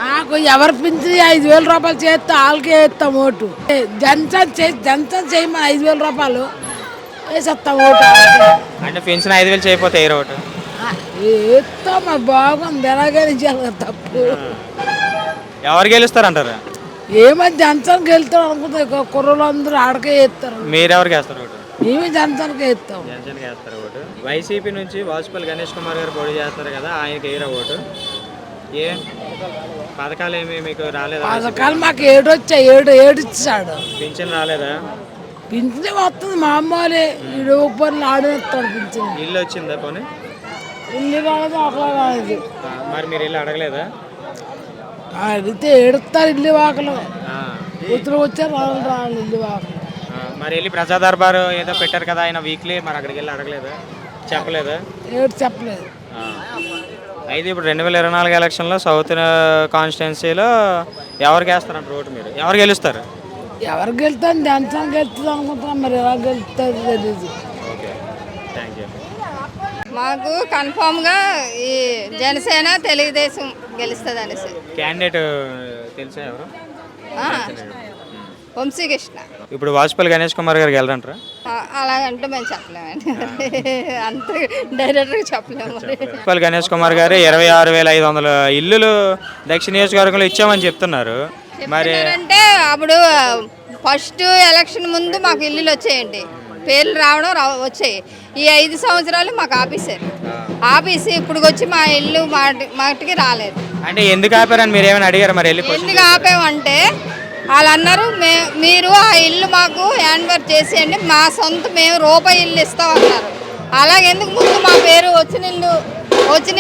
నాకు ఎవరు పింఛి 5,000 రూపాయలు చేస్తే వాళ్ళకే వేస్తాం ఓటు. జన్సన్ చేయమని 5,000 రూపాయలు వేసేస్తాం ఓటు. అంటే పెన్షన్ 5,000 చేయకపోతే ఏ ఓటు వేస్తాం. బాగుంది ఎలాగైనా చేయాలి తప్పు. ఎవరు గెలుస్తారంటారు? ఏమని జన్సన్కి వెళ్తారు అనుకుంటే కుర్రలు అందరూ ఆడకే వేస్తారు. మీరెవరికి వేస్తారు ఓటు? మేమే జన్సన్కి వేస్తాం. జన్సన్కి వేస్తారు ఓటు. వైసీపీ నుంచి వాజ్పేయి గణేష్ కుమార్ గారు పోటీ చేస్తారు కదా, ఆయనకి వేయరా ఓటు? ఏ పథకాలు ఏమి మీకు రాలేదా? పథకాలు మాకు ఏడిచ్చాడు. పింఛన్ రాలేదా? పింఛన్ వస్తుంది మామూలే. ఈడు పనులు ఆడేస్తాడు. పింఛన్ ఇల్లు వచ్చిందా? పోనీ ఇల్లు కాదు అక్కడ కాదు. మరి మీరు ఇల్లు అడగలేదా? అడిగితే ఏడుస్తారు ఇల్లు వాకలు. కూతురు వచ్చారు రాళ్ళు ఇల్లు వాకలు. మరి వెళ్ళి ప్రజా దర్బారు ఏదో పెట్టారు కదా ఆయన వీక్లీ, మరి అక్కడికి వెళ్ళి అడగలేదా? చెప్పలేదా? చెప్పలేదు. అయితే ఇప్పుడు 2024 ఎలక్షన్లో సౌత్ కాన్స్టిట్యున్సీలో ఎవరికి వేస్తారంట ఓటు? మీరు ఎవరు గెలుస్తారు? ఎవరికి వెళ్తాను జన్సన్ గెలుస్తుంది అనుకుంటున్నాం. మరి ఎలా గెలుస్తుంది తెలియదు. Okay, thank you. మాకు కన్ఫామ్గా ఈ జనసేన తెలుగుదేశం గెలుస్తుంది అనేసి. క్యాండిడేట్ తెలుసా ఎవరు? వంశీకృష్ణ. ఇప్పుడు వాజ్పేయి గణేష్ కుమార్ గారికి వెళ్ళరంటారా? అలాగంటే మేము చెప్పలేమండి, అంత డైరెక్ట్గా చెప్పలేము. వాజ్పేయి గణేష్ కుమార్ గారు 26,500 ఇల్లులు దక్షిణ నియోజకవర్గంలో ఇచ్చామని చెప్తున్నారు. మరి అంటే అప్పుడు ఫస్ట్ ఎలక్షన్ ముందు మాకు ఇల్లులు వచ్చాయండి, పేర్లు రావడం వచ్చాయి. ఈ 5 సంవత్సరాలు మాకు ఆపేసి ఇప్పుడు వచ్చి మా ఇల్లు మాటికి రాలేదు. అంటే ఎందుకు ఆపారని మీరు ఏమైనా అడిగారు? మరి ఎందుకు ఆపామంటే వాళ్ళు అన్నారు, మీరు ఆ ఇల్లు మాకు హ్యాండ్ ఓవర్ చేసేయండి, మా సొంత మేము రూపాయి ఇల్లు ఇస్తామన్నారు. అలాగెందుకు ముందు మా పేరు వచ్చిన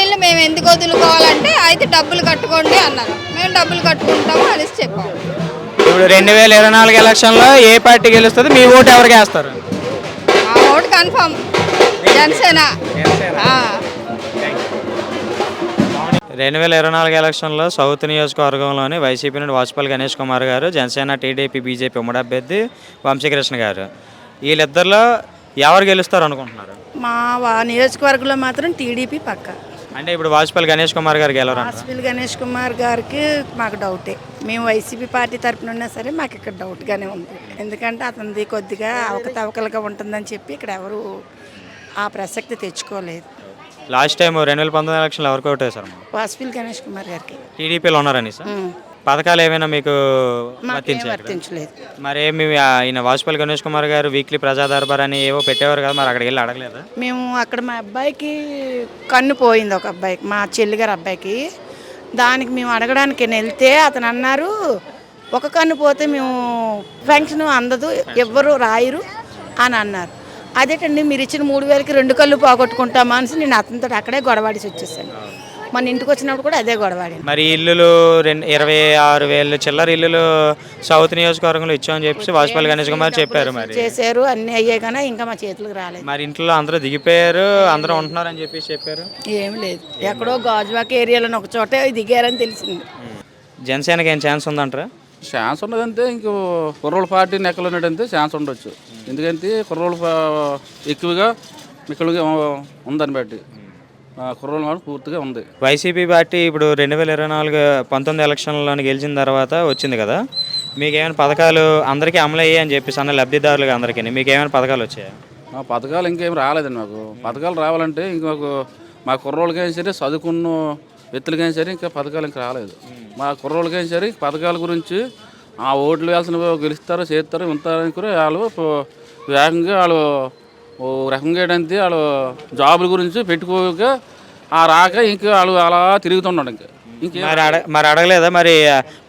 ఇల్లు మేము ఎందుకు వదులుకోవాలంటే అయితే డబ్బులు కట్టుకోండి అన్నారు. మేము డబ్బులు కట్టుకుంటాము అనేసి చెప్పాము. ఇప్పుడు 2024 ఎలక్షన్లో ఏ పార్టీ గెలుస్తుంది? మీ ఓటు ఎవరికి వేస్తారు? ఆ ఓటు కన్ఫామ్ జనసేన. 2024 ఎలక్షన్లో సౌత్ నియోజకవర్గంలోని వైసీపీ నుండి వాజ్పేయి గణేష్ కుమార్ గారు, జనసేన, టీడీపీ, బీజేపీ ఉమ్మడి అభ్యర్థి వంశీకృష్ణ గారు, వీళ్ళిద్దరిలో ఎవరు గెలుస్తారు అనుకుంటున్నారు? మా నియోజకవర్గంలో మాత్రం టీడీపీ పక్క. అంటే ఇప్పుడు వాజ్పేయి గణేష్ కుమార్ గారికి గెలవరు? వాజ్పేయి గణేష్ కుమార్ గారికి మాకు డౌటే. మేము వైసీపీ పార్టీ తరఫున ఉన్నా సరే మాకు ఇక్కడ డౌట్గానే ఉంది. ఎందుకంటే అతనిది కొద్దిగా అవకతవకలుగా ఉంటుందని చెప్పి ఇక్కడ ఎవరు ఆ ప్రసక్తి తెచ్చుకోలేదు. లాస్ట్ టైం 2019 ఎలక్షన్లో ఎవరికి ఓటు వేశారు? వాజ్పేయి గణేష్ కుమార్ గారికి. టీడీపీలో ఉన్నారని సార్ పథకాలు ఏమైనా మీకు వర్తించలేదు? మరి ఆయన వాజ్పేయి గణేష్ కుమార్ గారు వీక్లీ ప్రజా దర్బార్ అని ఏవో పెట్టేవారు కదా, మరి అక్కడికి వెళ్ళి అడగలేదా? మేము అక్కడ మా అబ్బాయికి కన్ను పోయింది, ఒక అబ్బాయికి, మా చెల్లిగారు అబ్బాయికి. దానికి మేము అడగడానికి వెళ్తే అతను అన్నారు, ఒక కన్ను పోతే మేము పెన్షన్ అందదు, ఎవ్వరు రాయరు అని అన్నారు. అదేటండి మీరు ఇచ్చిన 3,000కి 2 కళ్ళు పోగొట్టుకుంటామా అనేసి నేను అతనితో అక్కడే గొడవాడిసి వచ్చేసాను. మన ఇంటికి వచ్చినప్పుడు కూడా అదే గొడవాడి. మరి ఇల్లులు 26,000 చిల్లర ఇల్లులు సౌత్ నియోజకవర్గంలో ఇచ్చామని చెప్పి వాజ్పేయి గణేష్ కుమార్ చెప్పారు. మరి చేశారు, అన్నీ అయ్యాయి కానీ ఇంకా మా చేతులకు రాలేదు. మరి ఇంట్లో అందరూ దిగిపోయారు, అందరూ ఉంటున్నారని చెప్పేసి చెప్పారు. ఏం లేదు, ఎక్కడో గాజువాక ఏరియాలో ఒక చోట దిగారని తెలిసింది. జనసేనకి ఏం ఛాన్స్ ఉందంటారా? ఛాన్స్ ఉన్నదంటే ఇంక కుర్రోళ్ళ పార్టీ నెక్కలు ఉన్నట్టంటే ఛాన్స్ ఉండొచ్చు. ఎందుకంటే కుర్రోళ్ళు ఎక్కువగా మిక్కలుగా ఉందని బట్టి కుర్రోళ్ళ మాట పూర్తిగా ఉంది. వైసీపీ పార్టీ ఇప్పుడు 2019 ఎలక్షన్లో గెలిచిన తర్వాత వచ్చింది కదా, మీకు ఏమైనా పథకాలు అందరికీ అమలు అయ్యాయి అని చెప్పేసి అన్న లబ్ధిదారులుగా అందరికీ మీకు ఏమైనా పథకాలు వచ్చాయా? పథకాలు ఇంకేం రాలేదండి. మాకు పథకాలు రావాలంటే ఇంకొక మా కుర్రోళ్ళకైనా సరే, చదువుకున్న వ్యక్తులకైనా సరే ఇంకా పథకాలు ఇంకా రాలేదు. మా కుర్రోళ్ళకైనా సరే పథకాల గురించి ఆ ఓట్లు వేయాల్సిన గెలుస్తారో చేస్తారో ఉంటారని కూడా వాళ్ళు వేగంగా వాళ్ళు ఓ రకంగా ఏంటంటే వాళ్ళు జాబుల గురించి పెట్టుకోక ఆ రాక ఇంకా వాళ్ళు అలా తిరుగుతున్నాడు. ఇంకా మరి అడగలేదా? మరి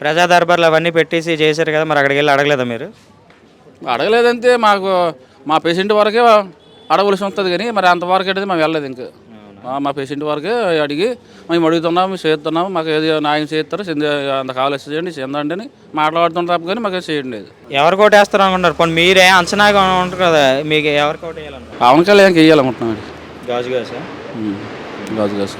ప్రజా దర్బార్లు అవన్నీ పెట్టేసి చేశారు కదా, మరి అక్కడికి వెళ్ళి అడగలేదా మీరు? అడగలేదంటే మాకు మా పేషెంట్ వరకే అడగవలసి ఉంటుంది కానీ మరి అంతవరకు అయితే మేము వెళ్ళలేదు. ఇంకా మా పేషెంట్ వరకే అడిగి మేము అడుగుతున్నాము, చేస్తున్నాము, మాకు ఏది న్యాయం చేస్తారు, అంత కావాలి చేయండి చెందండి అని మాట్లాడుతున్న తప్ప కానీ మాకు చేయండి లేదు. ఎవరికి ఓటు వేస్తారు అనుకుంటారు? పోనీ మీరే అంచనాగా ఉంటారు కదా, మీకు ఎవరికి ఓటు వేయాలనుకుంటారు? పవన్ కళ్యాణ్కి వేయాలనుకుంటున్నాం. గాజు గాజు గాజు గాజు